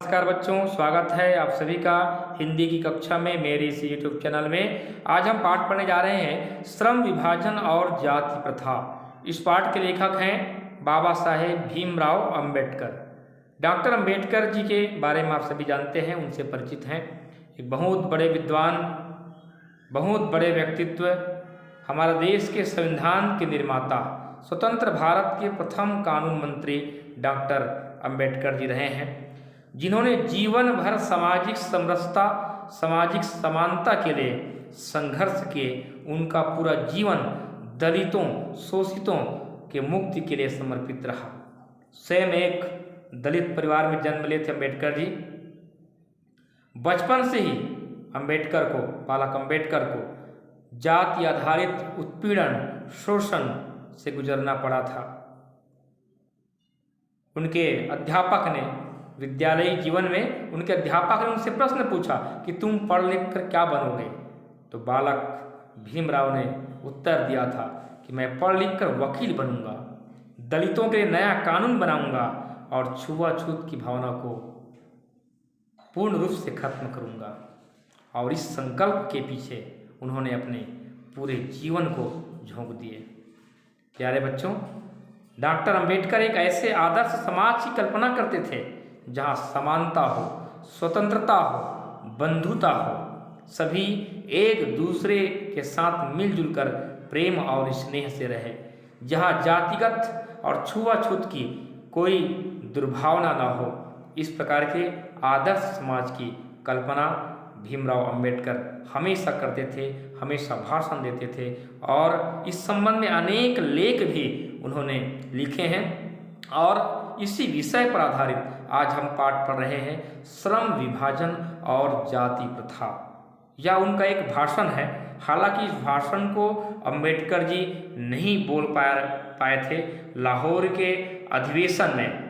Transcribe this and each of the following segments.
नमस्कार बच्चों, स्वागत है आप सभी का हिंदी की कक्षा में मेरे इस YouTube चैनल में। आज हम पाठ पढ़ने जा रहे हैं श्रम विभाजन और जाति प्रथा। इस पाठ के लेखक हैं बाबा साहेब भीमराव अंबेडकर। डॉक्टर अंबेडकर जी के बारे में आप सभी जानते हैं, उनसे परिचित हैं। एक बहुत बड़े विद्वान, बहुत बड़े व्यक्तित्व, हमारे देश के संविधान के निर्माता, स्वतंत्र भारत के प्रथम कानून मंत्री डॉक्टर अंबेडकर जी रहे हैं, जिन्होंने जीवन भर सामाजिक समरसता, सामाजिक समानता के लिए संघर्ष किए। उनका पूरा जीवन दलितों, शोषितों के मुक्ति के लिए समर्पित रहा। स्वयं एक दलित परिवार में जन्म लिए थे अंबेडकर जी। बचपन से ही बालक अंबेडकर को जाति आधारित उत्पीड़न, शोषण से गुजरना पड़ा था। उनके अध्यापक ने विद्यालयी जीवन में उनके अध्यापक ने उनसे प्रश्न पूछा कि तुम पढ़ लिख कर क्या बनोगे। तो बालक भीमराव ने उत्तर दिया था कि मैं पढ़ लिख कर वकील बनूंगा, दलितों के लिए नया कानून बनाऊंगा और छुआछूत की भावना को पूर्ण रूप से खत्म करूंगा। और इस संकल्प के पीछे उन्होंने अपने पूरे जीवन को झोंक दिए। प्यारे बच्चों, डॉक्टर अंबेडकर एक ऐसे आदर्श समाज की कल्पना करते थे जहाँ समानता हो, स्वतंत्रता हो, बंधुता हो, सभी एक दूसरे के साथ मिलजुल कर प्रेम और स्नेह से रहे, जहाँ जातिगत और छुआछूत की कोई दुर्भावना न हो। इस प्रकार के आदर्श समाज की कल्पना भीमराव अंबेडकर हमेशा करते थे, हमेशा भाषण देते थे और इस संबंध में अनेक लेख भी उन्होंने लिखे हैं। और इसी विषय पर आधारित आज हम पाठ पढ़ रहे हैं श्रम विभाजन और जाति प्रथा। यह उनका एक भाषण है। हालांकि इस भाषण को अंबेडकर जी नहीं बोल पाए थे। लाहौर के अधिवेशन में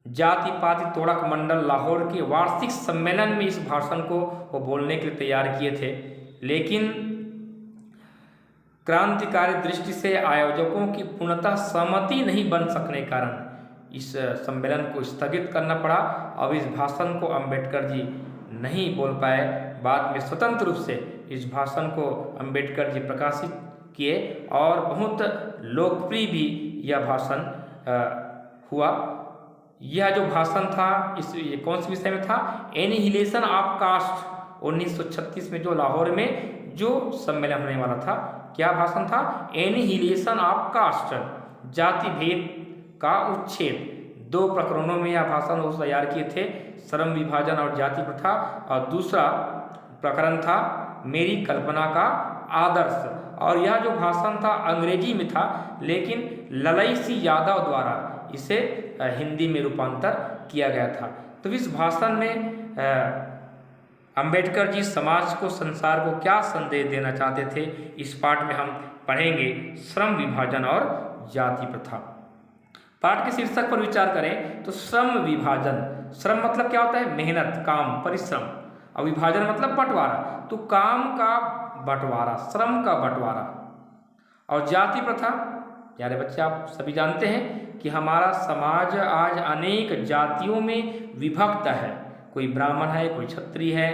जाति पाति तोड़क मंडल लाहौर के वार्षिक सम्मेलन में इस भाषण को वो बोलने के लिए तैयार किए थे, लेकिन क्रांतिकारी दृष्टि से आयोजकों की पूर्णतः सहमति नहीं बन सकने कारण इस सम्मेलन को स्थगित करना पड़ा। अब इस भाषण को अंबेडकर जी नहीं बोल पाए। बाद में स्वतंत्र रूप से इस भाषण को अंबेडकर जी प्रकाशित किए और बहुत लोकप्रिय भी यह भाषण हुआ। यह जो भाषण था ये कौन से विषय में था? Annihilation of cast. 1936 में जो लाहौर में जो सम्मेलन होने वाला था, क्या भाषण था? एनिहिलेशन ऑफ कास्ट, जाति भेद का उच्छेद। 2 प्रकरणों में यह भाषण वो तैयार किए थे, श्रम विभाजन और जाति प्रथा, और दूसरा प्रकरण था मेरी कल्पना का आदर्श। और यह जो भाषण था अंग्रेजी में था, लेकिन ललई सी यादव द्वारा इसे हिंदी में रूपांतर किया गया था। तो इस भाषण में अंबेडकर जी समाज को, संसार को क्या संदेश देना चाहते थे, इस पाठ में हम पढ़ेंगे श्रम विभाजन और जाति प्रथा। पाठ के शीर्षक पर विचार करें तो श्रम विभाजन, श्रम मतलब क्या होता है? मेहनत, काम, परिश्रम। और विभाजन मतलब बंटवारा। तो काम का बंटवारा, श्रम का बंटवारा। और जाति प्रथा, प्यारे बच्चे आप सभी जानते हैं कि हमारा समाज आज अनेक जातियों में विभक्त है। कोई ब्राह्मण है, कोई क्षत्रिय है,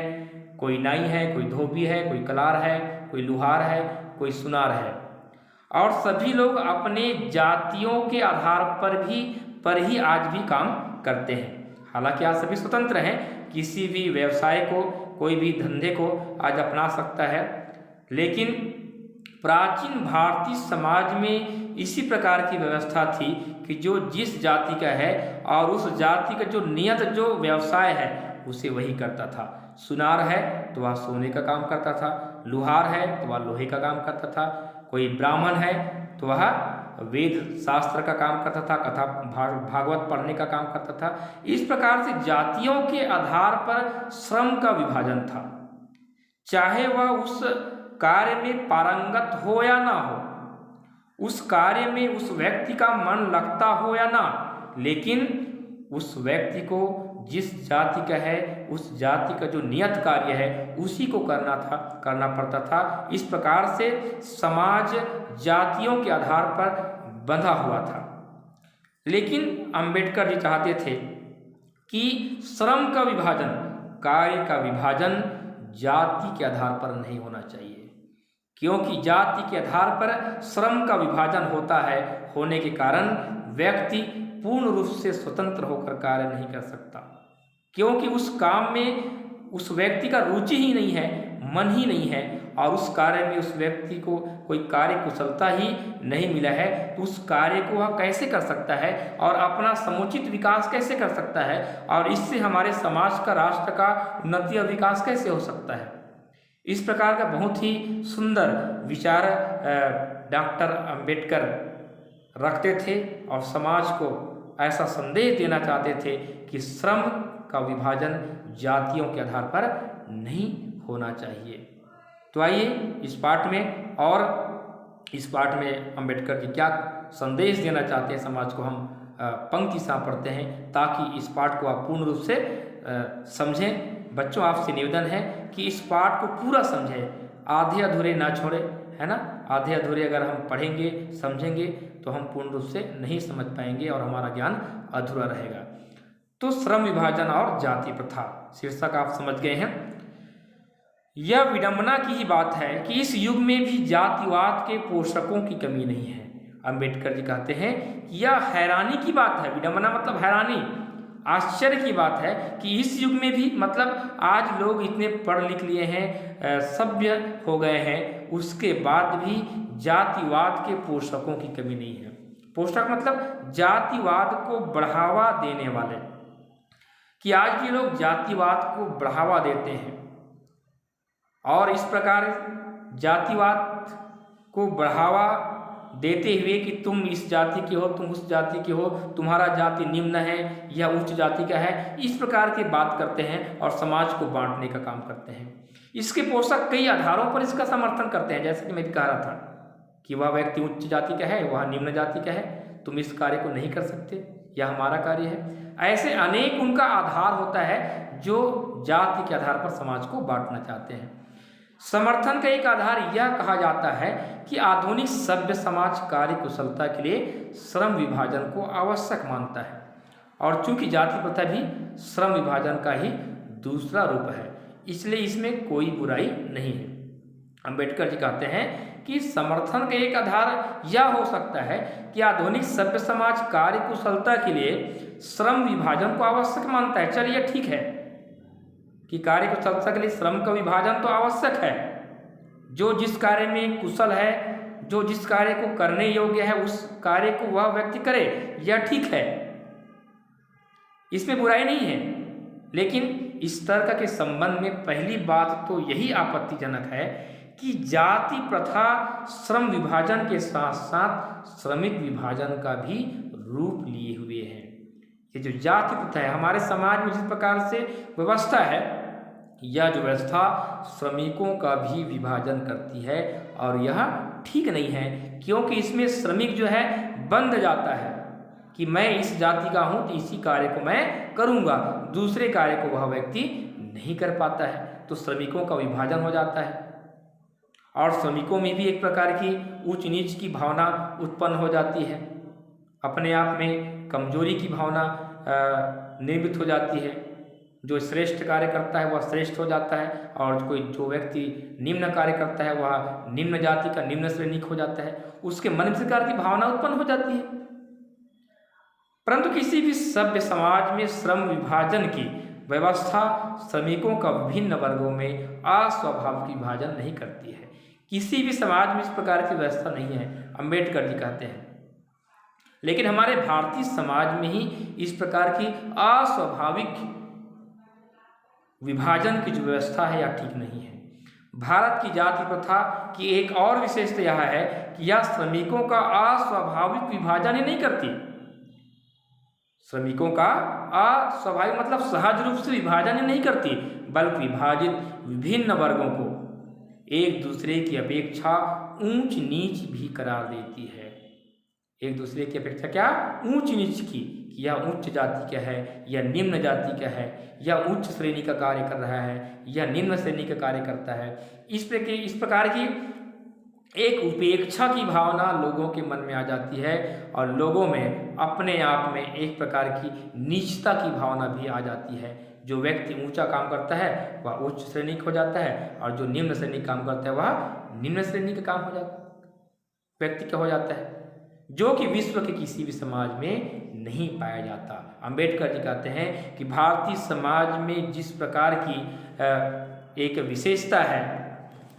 कोई नाई है, कोई धोबी है, कोई कलार है, कोई लुहार है, कोई सुनार है। और सभी लोग अपने जातियों के आधार पर ही आज भी काम करते हैं। हालांकि आज सभी स्वतंत्र हैं, किसी भी व्यवसाय को, कोई भी धंधे को आज अपना सकता है। लेकिन प्राचीन भारतीय समाज में इसी प्रकार की व्यवस्था थी कि जो जिस जाति का है और उस जाति का जो नियत जो व्यवसाय है उसे वही करता था। सुनार है तो वह सोने का काम करता था, लुहार है तो वह लोहे का काम करता था, कोई ब्राह्मण है तो वह वेद शास्त्र का काम करता था, कथा भागवत पढ़ने का काम करता था। इस प्रकार से जातियों के आधार पर श्रम का विभाजन था। चाहे वह उस कार्य में पारंगत हो या ना हो, उस कार्य में उस व्यक्ति का मन लगता हो या ना, लेकिन उस व्यक्ति को जिस जाति का है, उस जाति का जो नियत कार्य है उसी को करना पड़ता था। इस प्रकार से समाज जातियों के आधार पर बंधा हुआ था। लेकिन अंबेडकर जी चाहते थे कि श्रम का विभाजन, कार्य का विभाजन जाति के आधार पर नहीं होना चाहिए, क्योंकि जाति के आधार पर श्रम का विभाजन होता है, होने के कारण व्यक्ति पूर्ण रूप से स्वतंत्र होकर कार्य नहीं कर सकता, क्योंकि उस काम में उस व्यक्ति का रुचि ही नहीं है, मन ही नहीं है, और उस कार्य में उस व्यक्ति को कोई कार्य कुशलता ही नहीं मिला है, तो उस कार्य को वह कैसे कर सकता है और अपना समुचित विकास कैसे कर सकता है, और इससे हमारे समाज का, राष्ट्र का उन्नति और विकास कैसे हो सकता है। इस प्रकार का बहुत ही सुंदर विचार डॉक्टर अंबेडकर रखते थे और समाज को ऐसा संदेश देना चाहते थे कि श्रम का विभाजन जातियों के आधार पर नहीं होना चाहिए। तो आइए इस पाठ में अंबेडकर जी क्या संदेश देना चाहते हैं समाज को, हम पंक्ति सा पढ़ते हैं ताकि इस पाठ को आप पूर्ण रूप से समझें। बच्चों, आपसे निवेदन है कि इस पाठ को पूरा समझें, आधे अधूरे ना छोड़े, है ना। आधे अधूरे अगर हम पढ़ेंगे, समझेंगे तो हम पूर्ण रूप से नहीं समझ पाएंगे और हमारा ज्ञान अधूरा रहेगा। तो श्रम विभाजन और जाति प्रथा शीर्षक आप समझ गए हैं। यह विडंबना की ही बात है कि इस युग में भी जातिवाद के पोषकों की कमी नहीं है। अंबेडकर जी कहते हैं कि यह हैरानी की बात है, विडंबना मतलब हैरानी, आश्चर्य की बात है कि इस युग में भी, मतलब आज लोग इतने पढ़ लिख लिए हैं, सभ्य हो गए हैं, उसके बाद भी जातिवाद के पोषकों की कमी नहीं है। पोषक मतलब जातिवाद को बढ़ावा देने वाले, कि आज भी लोग जातिवाद को बढ़ावा देते हैं और इस प्रकार जातिवाद को बढ़ावा देते हुए कि तुम इस जाति के हो, तुम उस जाति के हो, तुम्हारा जाति निम्न है या उच्च जाति का है, इस प्रकार की बात करते हैं और समाज को बांटने का काम करते हैं। इसके पोषक कई आधारों पर इसका समर्थन करते हैं, जैसे कि मैं भी कह रहा था कि वह व्यक्ति उच्च जाति का है, वह निम्न जाति का है, तुम इस कार्य को नहीं कर सकते, यह हमारा कार्य है। ऐसे अनेक उनका आधार होता है जो जाति के आधार पर समाज को बांटना चाहते हैं। समर्थन का एक आधार यह कहा जाता है कि आधुनिक सभ्य समाज कार्य कुशलता के लिए श्रम विभाजन को आवश्यक मानता है, और चूंकि जाति प्रथा भी श्रम विभाजन का ही दूसरा रूप है, इसलिए इसमें कोई बुराई नहीं है। अंबेडकर जी कहते हैं कि समर्थन का एक आधार यह हो सकता है कि आधुनिक सभ्य समाज कार्य कुशलता के लिए श्रम विभाजन को आवश्यक मानता है। चलिए ठीक है कि कार्य कुशलता के लिए श्रम का विभाजन तो आवश्यक है, जो जिस कार्य में कुशल है, जो जिस कार्य को करने योग्य है, उस कार्य को वह व्यक्ति करे, यह ठीक है, इसमें बुराई नहीं है। लेकिन इस तर्क के संबंध में पहली बात तो यही आपत्तिजनक है कि जाति प्रथा श्रम विभाजन के साथ साथ श्रमिक विभाजन का भी रूप लिए हुए है। ये जो जाति प्रथा है हमारे समाज में जिस प्रकार से व्यवस्था है, यह जो व्यवस्था श्रमिकों का भी विभाजन करती है और यह ठीक नहीं है, क्योंकि इसमें श्रमिक जो है बंध जाता है कि मैं इस जाति का हूँ तो इसी कार्य को मैं करूँगा, दूसरे कार्य को वह व्यक्ति नहीं कर पाता है, तो श्रमिकों का विभाजन हो जाता है और श्रमिकों में भी एक प्रकार की ऊंच नीच की भावना उत्पन्न हो जाती है, अपने आप में कमजोरी की भावना निर्मित हो जाती है। जो श्रेष्ठ कार्य करता है वह श्रेष्ठ हो जाता है और जो व्यक्ति निम्न कार्य करता है वह निम्न जाति का, निम्न श्रेणिक हो जाता है, उसके मन में प्रकार की भावना उत्पन्न हो जाती है। परंतु किसी भी सभ्य समाज में श्रम विभाजन की व्यवस्था श्रमिकों का विभिन्न वर्गों में अस्वाभाविक विभाजन नहीं करती है। किसी भी समाज में इस प्रकार की व्यवस्था नहीं है, अंबेडकर जी कहते हैं। लेकिन हमारे भारतीय समाज में ही इस प्रकार की अस्वाभाविक विभाजन की जो व्यवस्था है यह ठीक नहीं है। भारत की जाति प्रथा की एक और विशेषता यह है कि यह श्रमिकों का अस्वाभाविक विभाजन ही नहीं करती। श्रमिकों का अस्वाभाविक मतलब सहज रूप से विभाजन ही नहीं करती, बल्कि विभाजित विभिन्न वर्गों को एक दूसरे की अपेक्षा ऊंच नीच भी करार देती है। एक दूसरे की अपेक्षा क्या? ऊंच नीच की, कि यह उच्च जाति का है, यह निम्न जाति का है, यह उच्च श्रेणी का कार्य कर रहा है, यह निम्न श्रेणी का कार्य करता है। इस प्रकार की एक उपेक्षा की भावना लोगों के मन में आ जाती है और लोगों में अपने आप में एक प्रकार की नीचता की भावना भी आ जाती है। जो व्यक्ति ऊंचा काम करता है वह उच्च श्रेणी का हो जाता है और जो निम्न श्रेणी का काम करता है वह निम्न श्रेणी का काम हो जाता व्यक्ति का हो जाता है, जो कि विश्व के किसी भी समाज में नहीं पाया जाता। अंबेडकर जी कहते हैं कि भारतीय समाज में जिस प्रकार की एक विशेषता है,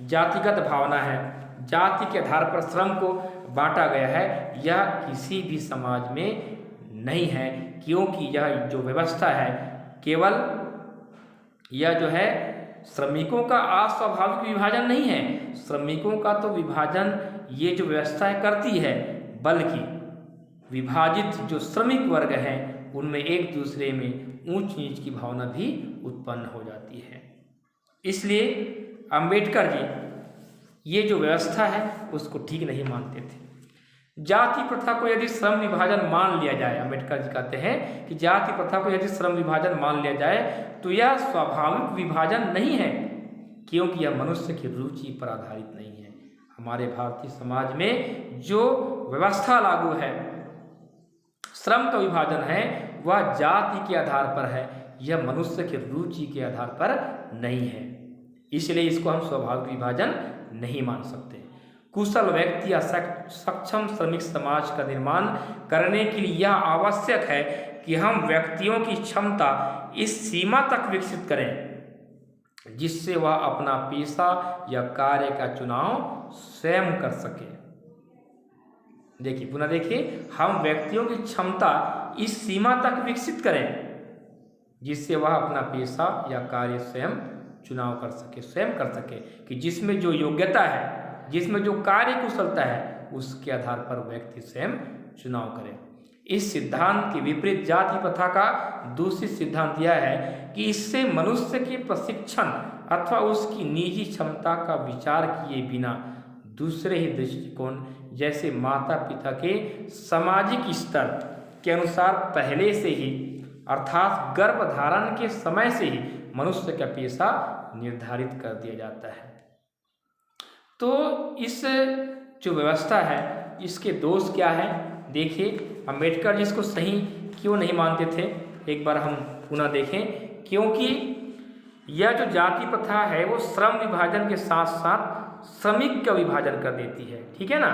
जातिगत भावना है, जाति के आधार पर श्रम को बांटा गया है, यह किसी भी समाज में नहीं है, क्योंकि यह जो व्यवस्था है केवल यह जो है श्रमिकों का अस्वाभाविक विभाजन नहीं है। श्रमिकों का तो विभाजन ये जो व्यवस्था करती है, बल्कि विभाजित जो श्रमिक वर्ग हैं उनमें एक दूसरे में ऊंच नीच की भावना भी उत्पन्न हो जाती है। इसलिए अंबेडकर जी ये जो व्यवस्था है उसको ठीक नहीं मानते थे। जाति प्रथा को यदि श्रम विभाजन मान लिया जाए, अंबेडकर जी कहते हैं कि जाति प्रथा को यदि श्रम विभाजन मान लिया जाए तो यह स्वाभाविक विभाजन नहीं है, क्योंकि यह मनुष्य की रुचि पर आधारित नहीं है। हमारे भारतीय समाज में जो व्यवस्था लागू है, श्रम का विभाजन है, वह जाति के आधार पर है, यह मनुष्य की रुचि के आधार पर नहीं है। इसलिए इसको हम स्वाभाविक विभाजन नहीं मान सकते। कुशल व्यक्ति या सक्षम श्रमिक समाज का निर्माण करने के लिए यह आवश्यक है कि हम व्यक्तियों की क्षमता इस सीमा तक विकसित करें जिससे वह अपना पेशा या कार्य का चुनाव स्वयं कर सके। देखिए, पुनः देखिए, हम व्यक्तियों की क्षमता इस सीमा तक विकसित करें जिससे वह अपना पेशा या कार्य स्वयं चुनाव कर सके, स्वयं कर सके, कि जिसमें जो योग्यता है, जिसमें जो कार्य कुशलता है, उसके आधार पर व्यक्ति स्वयं चुनाव करे। इस सिद्धांत के विपरीत जाति प्रथा का दूसरी सिद्धांत यह है कि इससे मनुष्य के प्रशिक्षण अथवा उसकी निजी क्षमता का विचार किए बिना दूसरे ही दृष्टिकोण जैसे माता पिता के सामाजिक स्तर के अनुसार पहले से ही अर्थात गर्भधारण के समय से ही मनुष्य का पेशा निर्धारित कर दिया जाता है। तो इस जो व्यवस्था है इसके दोष क्या है? देखिए, अंबेडकर जी इसको सही क्यों नहीं मानते थे, एक बार हम पुनः देखें। क्योंकि यह जो जाति प्रथा है वो श्रम विभाजन के साथ साथ श्रमिक का विभाजन कर देती है, ठीक है ना।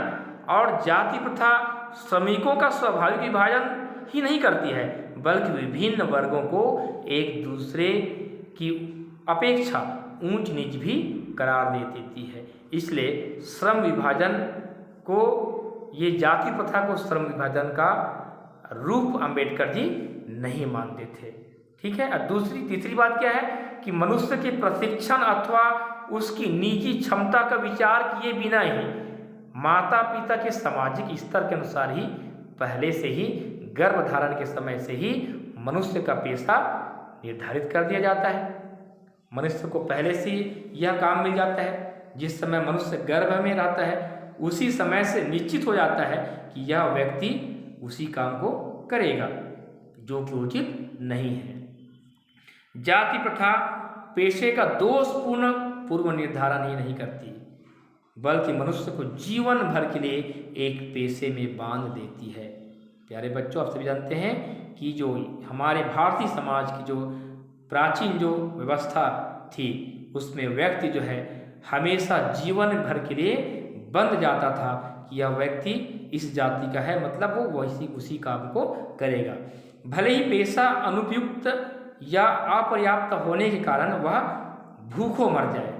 और जाति प्रथा श्रमिकों का स्वाभाविक विभाजन ही नहीं करती है, बल्कि विभिन्न वर्गों को एक दूसरे की अपेक्षा ऊंच नीच भी करार दे देती है। इसलिए श्रम विभाजन को, ये जाति प्रथा को श्रम विभाजन का रूप अंबेडकर जी नहीं मानते थे, ठीक है। और तीसरी बात क्या है कि मनुष्य के प्रशिक्षण अथवा उसकी निजी क्षमता का विचार किए बिना ही माता पिता के सामाजिक स्तर के अनुसार ही पहले से ही गर्भधारण के समय से ही मनुष्य का पेशा निर्धारित कर दिया जाता है। मनुष्य को पहले से यह काम मिल जाता है, जिस समय मनुष्य गर्भ में रहता है उसी समय से निश्चित हो जाता है कि यह व्यक्ति उसी काम को करेगा, जो कि उचित नहीं है। जाति प्रथा पेशे का दोषपूर्ण पूर्व निर्धारण ही नहीं करती, बल्कि मनुष्य को जीवन भर के लिए एक पेशे में बांध देती है। प्यारे बच्चों, आप सभी जानते हैं कि जो हमारे भारतीय समाज की जो प्राचीन जो व्यवस्था थी उसमें व्यक्ति जो है हमेशा जीवन भर के लिए बंध जाता था कि यह व्यक्ति इस जाति का है, मतलब वो वैसी उसी काम को करेगा। भले ही पेशा अनुपयुक्त या अपर्याप्त होने के कारण वह भूखों मर जाए,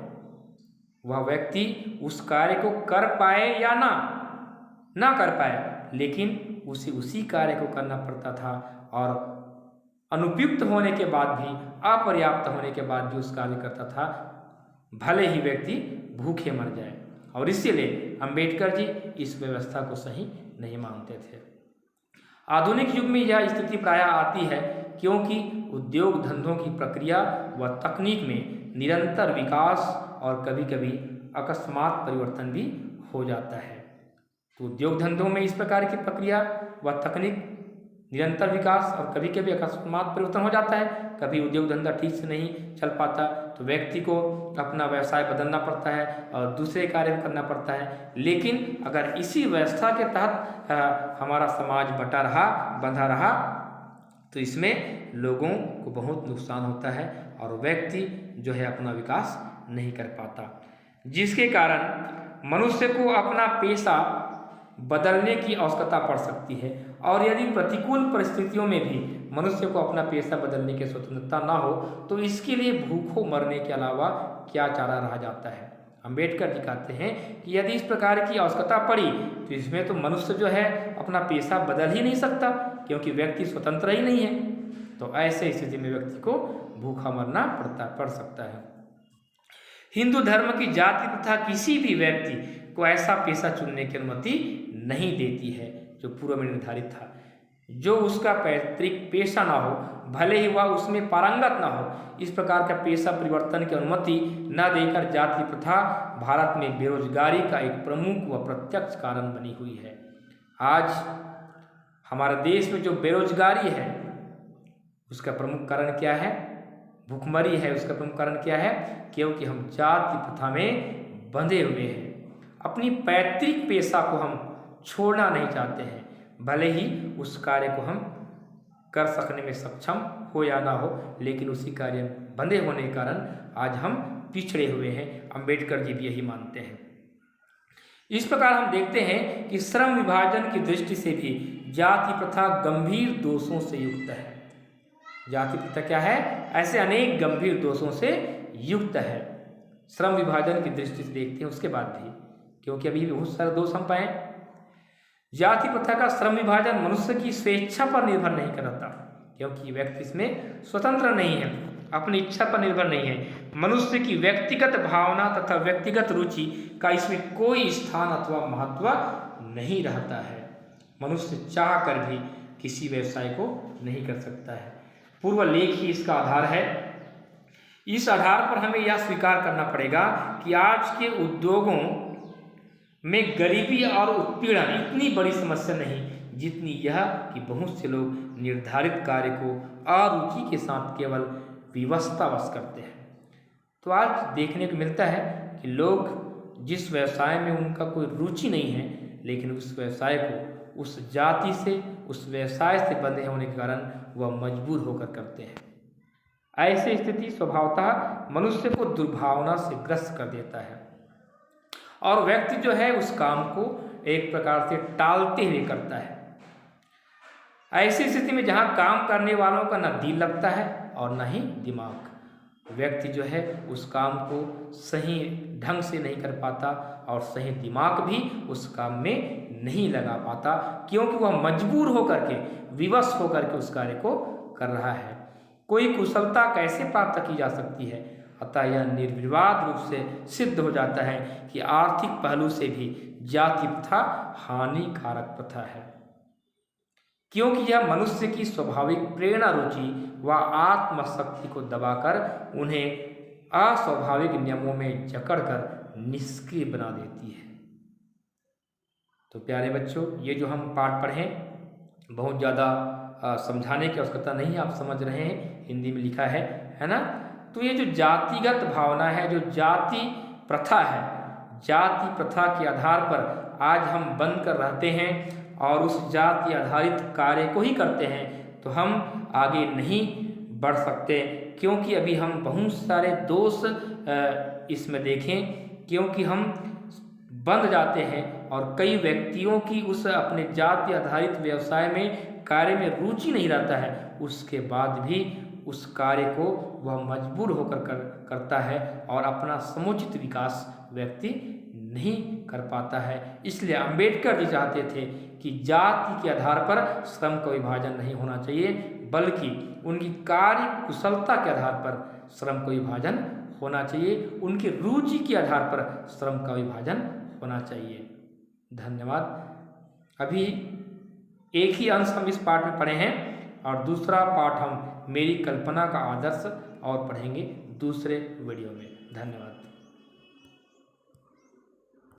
वह व्यक्ति उस कार्य को कर पाए या ना कर पाए, लेकिन उसे उसी कार्य को करना पड़ता था। और अनुपयुक्त होने के बाद भी, अपर्याप्त होने के बाद भी उस कार्य करता था, भले ही व्यक्ति भूखे मर जाए। और इसीलिए अंबेडकर जी इस व्यवस्था को सही नहीं मानते थे। आधुनिक युग में यह स्थिति प्रायः आती है क्योंकि उद्योग धंधों की प्रक्रिया व तकनीक में निरंतर विकास और कभी कभी अकस्मात परिवर्तन भी हो जाता है। तो उद्योग धंधों में इस प्रकार की प्रक्रिया व तकनीक निरंतर विकास और कभी कभी अकस्मात परिवर्तन हो जाता है, कभी उद्योग धंधा ठीक से नहीं चल पाता तो व्यक्ति को अपना व्यवसाय बदलना पड़ता है और दूसरे कार्य करना पड़ता है। लेकिन अगर इसी व्यवस्था के तहत हमारा समाज बंधा रहा तो इसमें लोगों को बहुत नुकसान होता है और व्यक्ति जो है अपना विकास नहीं कर पाता, जिसके कारण मनुष्य को अपना पेशा बदलने की आवश्यकता पड़ सकती है। और यदि प्रतिकूल परिस्थितियों में भी मनुष्य को अपना पेशा बदलने की स्वतंत्रता ना हो तो इसके लिए भूखों मरने के अलावा क्या चारा रह जाता है। अंबेडकर जी कहते हैं कि यदि इस प्रकार की आवश्यकता पड़ी तो इसमें तो मनुष्य जो है अपना पेशा बदल ही नहीं सकता, क्योंकि व्यक्ति स्वतंत्र ही नहीं है। तो ऐसे स्थिति में व्यक्ति को भूखा मरना पड़ सकता है। हिंदू धर्म की जाति प्रथा किसी भी व्यक्ति को ऐसा पेशा चुनने की अनुमति नहीं देती है जो पूर्व में निर्धारित था। जो उसका पैतृक पेशा ना हो, भले ही वह उसमें पारंगत ना हो, इस प्रकार का पेशा परिवर्तन की अनुमति न देकर जाति प्रथा भारत में बेरोजगारी का एक प्रमुख व प्रत्यक्ष कारण बनी हुई है। आज हमारे देश में जो बेरोजगारी है उसका प्रमुख कारण क्या है? भूखमरी है। उसका प्रमुख कारण क्या है? क्योंकि हम जाति प्रथा में बंधे हुए हैं। अपनी पैतृक पेशा को हम छोड़ना नहीं चाहते हैं, भले ही उस कार्य को हम कर सकने में सक्षम हो या ना हो, लेकिन उसी कार्य में बंधे होने के कारण आज हम पिछड़े हुए हैं। अंबेडकर जी भी यही मानते हैं। इस प्रकार हम देखते हैं कि श्रम विभाजन की दृष्टि से भी जाति प्रथा गंभीर दोषों से युक्त है। जाति प्रथा क्या है? ऐसे अनेक गंभीर दोषों से युक्त है। श्रम विभाजन की दृष्टि से देखते हैं उसके बाद भी, क्योंकि अभी भी बहुत सारे दोष हम पाए। जाति प्रथा का श्रम विभाजन मनुष्य की स्वेच्छा पर निर्भर नहीं करता, क्योंकि व्यक्ति इसमें स्वतंत्र नहीं है, अपनी इच्छा पर निर्भर नहीं है। मनुष्य की व्यक्तिगत भावना तथा व्यक्तिगत रुचि का इसमें कोई स्थान अथवा महत्व नहीं रहता है। मनुष्य चाह कर भी किसी व्यवसाय को नहीं कर सकता है। पूर्व लेख ही इसका आधार है। इस आधार पर हमें यह स्वीकार करना पड़ेगा कि आज के उद्योगों में गरीबी और उत्पीड़न इतनी बड़ी समस्या नहीं जितनी यह कि बहुत से लोग निर्धारित कार्य को अरुचि के साथ केवल विवशतावश करते हैं। तो आज देखने को मिलता है कि लोग जिस व्यवसाय में उनका कोई रुचि नहीं है, लेकिन उस व्यवसाय को उस जाति से, उस व्यवसाय से बंधे होने के कारण वह मजबूर होकर करते हैं। ऐसी स्थिति स्वभावतः मनुष्य को दुर्भावना से ग्रस्त कर देता है और व्यक्ति जो है उस काम को एक प्रकार से टालते हुए करता है। ऐसी स्थिति में जहाँ काम करने वालों का न दिल लगता है और न ही दिमाग, व्यक्ति जो है उस काम को सही ढंग से नहीं कर पाता और सही दिमाग भी उस काम में नहीं लगा पाता, क्योंकि वह मजबूर होकर के, विवश होकर के उस कार्य को कर रहा है। कोई कुशलता कैसे प्राप्त की जा सकती है? अतः यह निर्विवाद रूप से सिद्ध हो जाता है कि आर्थिक पहलू से भी जाति प्रथा हानिकारक प्रथा है, क्योंकि यह मनुष्य की स्वाभाविक प्रेरणा, रुचि व आत्मशक्ति को दबाकर उन्हें अस्वाभाविक नियमों में जकड़कर निष्क्रिय बना देती है। तो प्यारे बच्चों, ये जो हम पाठ पढ़े बहुत ज़्यादा समझाने की आवश्यकता नहीं है, आप समझ रहे हैं, हिंदी में लिखा है ना। तो ये जो जातिगत भावना है, जो जाति प्रथा है, जाति प्रथा के आधार पर आज हम बंद कर रहते हैं और उस जाति आधारित कार्य को ही करते हैं, तो हम आगे नहीं बढ़ सकते, क्योंकि अभी हम बहुत सारे दोष इसमें देखें, क्योंकि हम बंध जाते हैं और कई व्यक्तियों की उस अपने जाति आधारित व्यवसाय में, कार्य में रुचि नहीं रहता है, उसके बाद भी उस कार्य को वह मजबूर होकर करता है और अपना समुचित विकास व्यक्ति नहीं कर पाता है। इसलिए अंबेडकर जी चाहते थे कि जाति के आधार पर श्रम का विभाजन नहीं होना चाहिए, बल्कि उनकी कार्य कुशलता के आधार पर श्रम का विभाजन होना चाहिए, उनकी रुचि के आधार पर श्रम का विभाजन होना चाहिए। धन्यवाद। अभी एक ही अंश हम इस पाठ में पढ़े हैं और दूसरा पाठ हम मेरी कल्पना का आदर्श और पढ़ेंगे दूसरे वीडियो में। धन्यवाद।